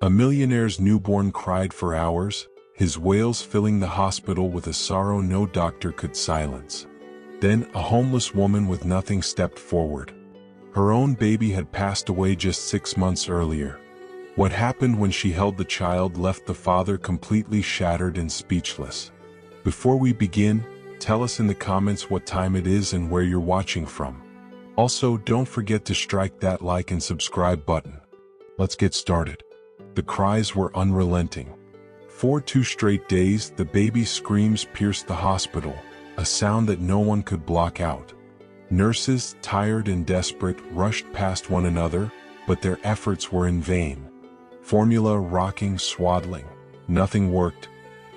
A millionaire's newborn cried for hours, his wails filling the hospital with a sorrow no doctor could silence. Then a homeless woman with nothing stepped forward. Her own baby had passed away just 6 months earlier. What happened when she held the child left the father completely shattered and speechless. Before we begin, tell us in the comments what time it is and where you're watching from. Also, don't forget to strike that like and subscribe button. Let's get started. The cries were unrelenting. For 2 straight days, the baby's screams pierced the hospital, a sound that no one could block out. Nurses, tired and desperate, rushed past one another, but their efforts were in vain. Formula, rocking, swaddling, nothing worked.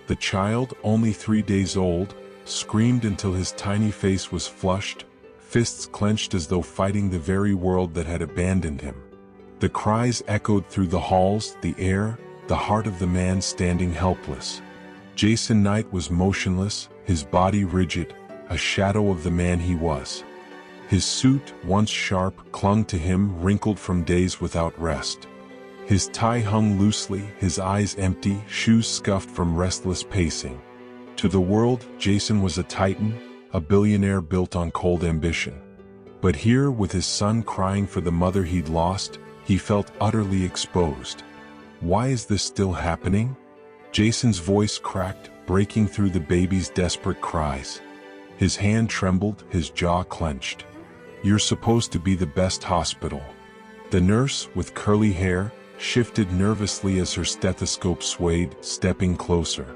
The child, only 3 days old, screamed until his tiny face was flushed, fists clenched as though fighting the very world that had abandoned him. The cries echoed through the halls, the air, the heart of the man standing helpless. Jason Knight was motionless, his body rigid, a shadow of the man he was. His suit, once sharp, clung to him, wrinkled from days without rest. His tie hung loosely, his eyes empty, shoes scuffed from restless pacing. To the world, Jason was a titan, a billionaire built on cold ambition. But here, with his son crying for the mother he'd lost, he felt utterly exposed. Why is this still happening? Jason's voice cracked, breaking through the baby's desperate cries. His hand trembled, his jaw clenched. "You're supposed to be the best hospital." The nurse, with curly hair, shifted nervously as her stethoscope swayed, stepping closer.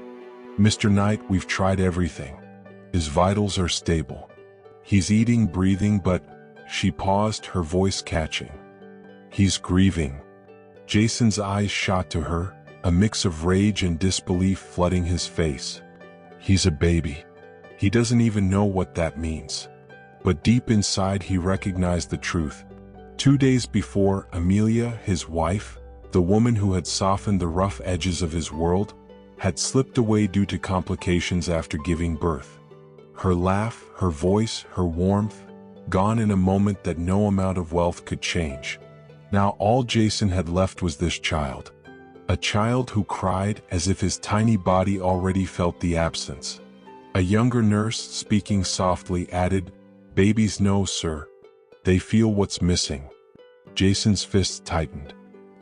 "Mr. Knight, we've tried everything. His vitals are stable. He's eating, breathing, but..." She paused, her voice catching. "He's grieving." Jason's eyes shot to her, a mix of rage and disbelief flooding his face. He's a baby. He doesn't even know what that means. But deep inside he recognized the truth. 2 days before, Amelia, his wife, the woman who had softened the rough edges of his world, had slipped away due to complications after giving birth. Her laugh, her voice, her warmth, gone in a moment that no amount of wealth could change. Now all Jason had left was this child. A child who cried as if his tiny body already felt the absence. A younger nurse, speaking softly, added, "Babies know, sir. They feel what's missing." Jason's fists tightened.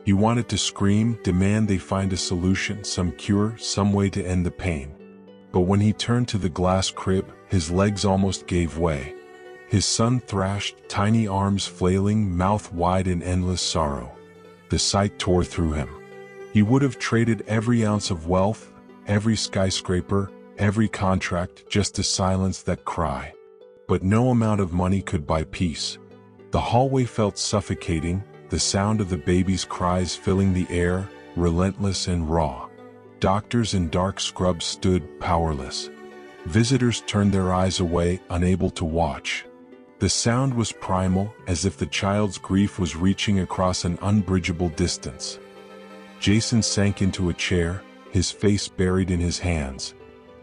He wanted to scream, demand they find a solution, some cure, some way to end the pain. But when he turned to the glass crib, his legs almost gave way. His son thrashed, tiny arms flailing, mouth wide in endless sorrow. The sight tore through him. He would have traded every ounce of wealth, every skyscraper, every contract, just to silence that cry. But no amount of money could buy peace. The hallway felt suffocating, the sound of the baby's cries filling the air, relentless and raw. Doctors in dark scrubs stood powerless. Visitors turned their eyes away, unable to watch. The sound was primal, as if the child's grief was reaching across an unbridgeable distance. Jason sank into a chair, his face buried in his hands.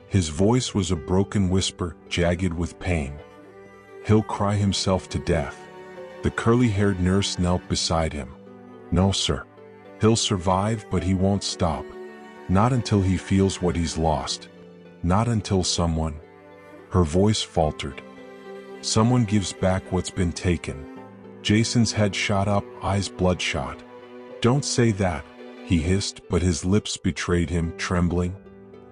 His voice was a broken whisper, jagged with pain. "He'll cry himself to death." The curly-haired nurse knelt beside him. "No, sir. He'll survive, but he won't stop. Not until he feels what he's lost. Not until someone..." Her voice faltered. "Someone gives back what's been taken." Jason's head shot up, eyes bloodshot. "Don't say that," he hissed, but his lips betrayed him, trembling.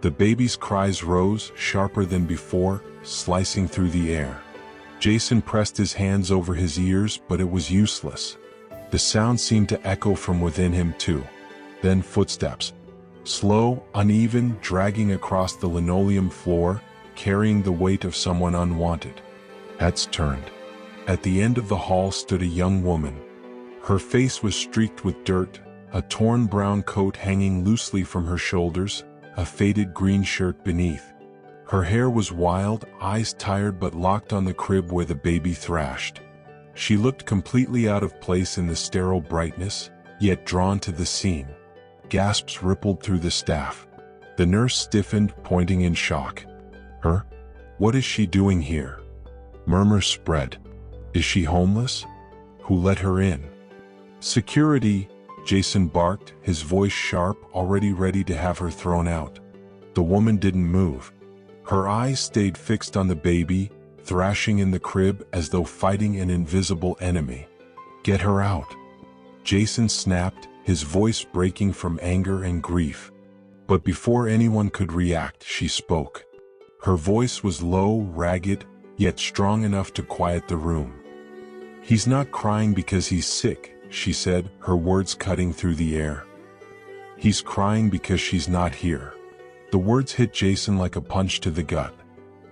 The baby's cries rose, sharper than before, slicing through the air. Jason pressed his hands over his ears, but it was useless. The sound seemed to echo from within him too. Then footsteps. Slow, uneven, dragging across the linoleum floor, carrying the weight of someone unwanted. Heads turned. At the end of the hall stood a young woman. Her face was streaked with dirt, a torn brown coat hanging loosely from her shoulders, a faded green shirt beneath. Her hair was wild, eyes tired but locked on the crib where the baby thrashed. She looked completely out of place in the sterile brightness, yet drawn to the scene. Gasps rippled through the staff. The nurse stiffened, pointing in shock. "Her? What is she doing here?" Murmurs spread. "Is she homeless? Who let her in?" "Security," Jason barked, his voice sharp, already ready to have her thrown out. The woman didn't move. Her eyes stayed fixed on the baby, thrashing in the crib as though fighting an invisible enemy. "Get her out," Jason snapped, his voice breaking from anger and grief. But before anyone could react, she spoke. Her voice was low, ragged, yet strong enough to quiet the room. "He's not crying because he's sick," she said, her words cutting through the air. "He's crying because she's not here." The words hit Jason like a punch to the gut.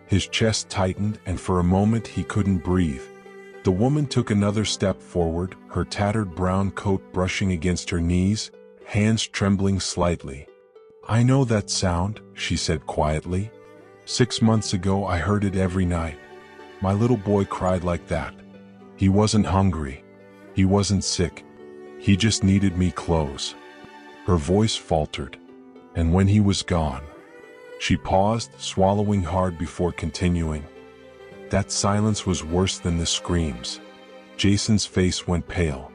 His chest tightened, and for a moment he couldn't breathe. The woman took another step forward, her tattered brown coat brushing against her knees, hands trembling slightly. "I know that sound," she said quietly. "6 months ago I heard it every night. My little boy cried like that. He wasn't hungry. He wasn't sick. He just needed me close." Her voice faltered. "And when he was gone..." She paused, swallowing hard before continuing. That silence was worse than the screams. Jason's face went pale.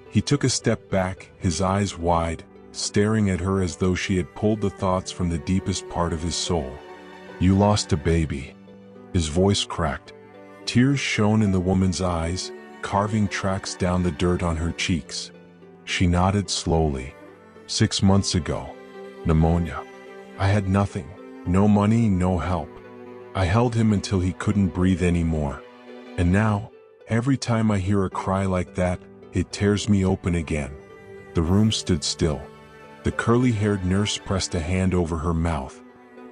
He took a step back, his eyes wide, staring at her as though she had pulled the thoughts from the deepest part of his soul. "You lost a baby." His voice cracked. Tears shone in the woman's eyes, carving tracks down the dirt on her cheeks. She nodded slowly. "6 months ago. Pneumonia. I had nothing. No money, no help. I held him until he couldn't breathe anymore. And now, every time I hear a cry like that, it tears me open again." The room stood still. The curly-haired nurse pressed a hand over her mouth.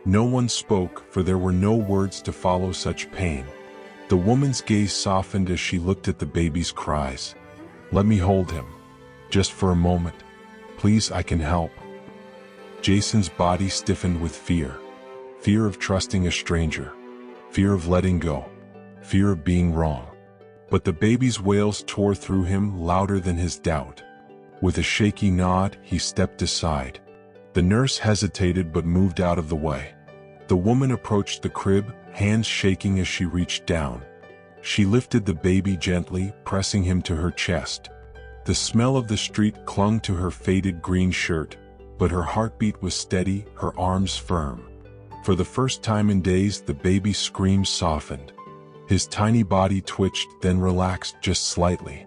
No one spoke, for there were no words to follow such pain. The woman's gaze softened as she looked at the baby's cries. "Let me hold him. Just for a moment. Please, I can help." Jason's body stiffened with fear. Fear of trusting a stranger. Fear of letting go. Fear of being wrong. But the baby's wails tore through him, louder than his doubt. With a shaky nod, he stepped aside. The nurse hesitated but moved out of the way. The woman approached the crib, hands shaking as she reached down. She lifted the baby gently, pressing him to her chest. The smell of the street clung to her faded green shirt, but her heartbeat was steady, her arms firm. For the first time in days, the baby's screams softened. His tiny body twitched, then relaxed just slightly.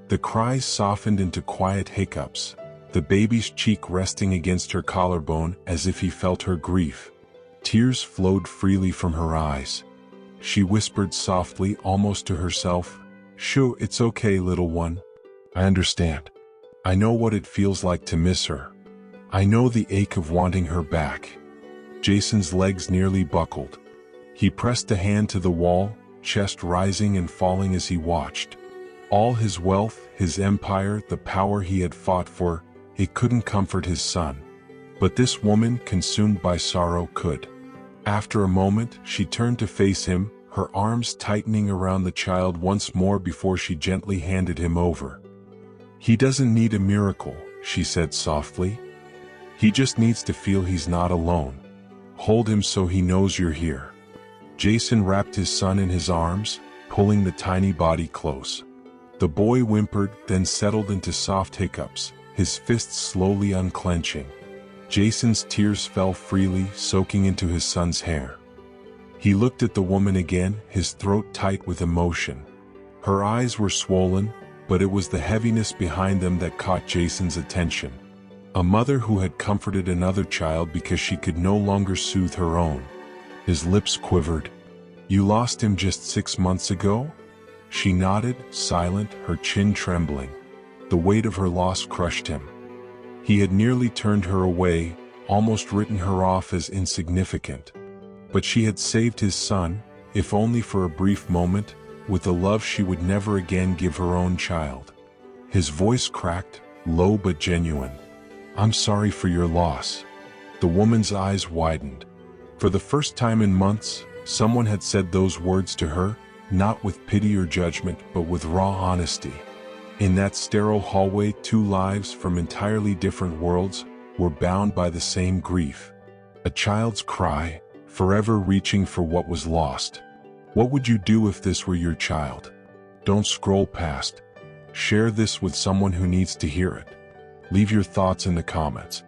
The cries softened into quiet hiccups, the baby's cheek resting against her collarbone as if he felt her grief. Tears flowed freely from her eyes. She whispered softly, almost to herself, "Shoo, it's okay, little one. I understand. I know what it feels like to miss her. I know the ache of wanting her back." Jason's legs nearly buckled. He pressed a hand to the wall, chest rising and falling as he watched. All his wealth, his empire, the power he had fought for, it couldn't comfort his son. But this woman, consumed by sorrow, could. After a moment, she turned to face him, her arms tightening around the child once more before she gently handed him over. "He doesn't need a miracle," she said softly. "He just needs to feel he's not alone. Hold him so he knows you're here." Jason wrapped his son in his arms, pulling the tiny body close. The boy whimpered, then settled into soft hiccups, his fists slowly unclenching. Jason's tears fell freely, soaking into his son's hair. He looked at the woman again, his throat tight with emotion. Her eyes were swollen, but it was the heaviness behind them that caught Jason's attention. A mother who had comforted another child because she could no longer soothe her own. His lips quivered. "You lost him just 6 months ago?" She nodded, silent, her chin trembling. The weight of her loss crushed him. He had nearly turned her away, almost written her off as insignificant. But she had saved his son, if only for a brief moment, with a love she would never again give her own child. His voice cracked, low but genuine. "I'm sorry for your loss." The woman's eyes widened. For the first time in months, someone had said those words to her, not with pity or judgment, but with raw honesty. In that sterile hallway, 2 lives from entirely different worlds were bound by the same grief. A child's cry, forever reaching for what was lost. What would you do if this were your child? Don't scroll past. Share this with someone who needs to hear it. Leave your thoughts in the comments.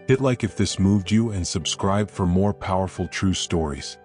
Hit like if this moved you and subscribe for more powerful true stories.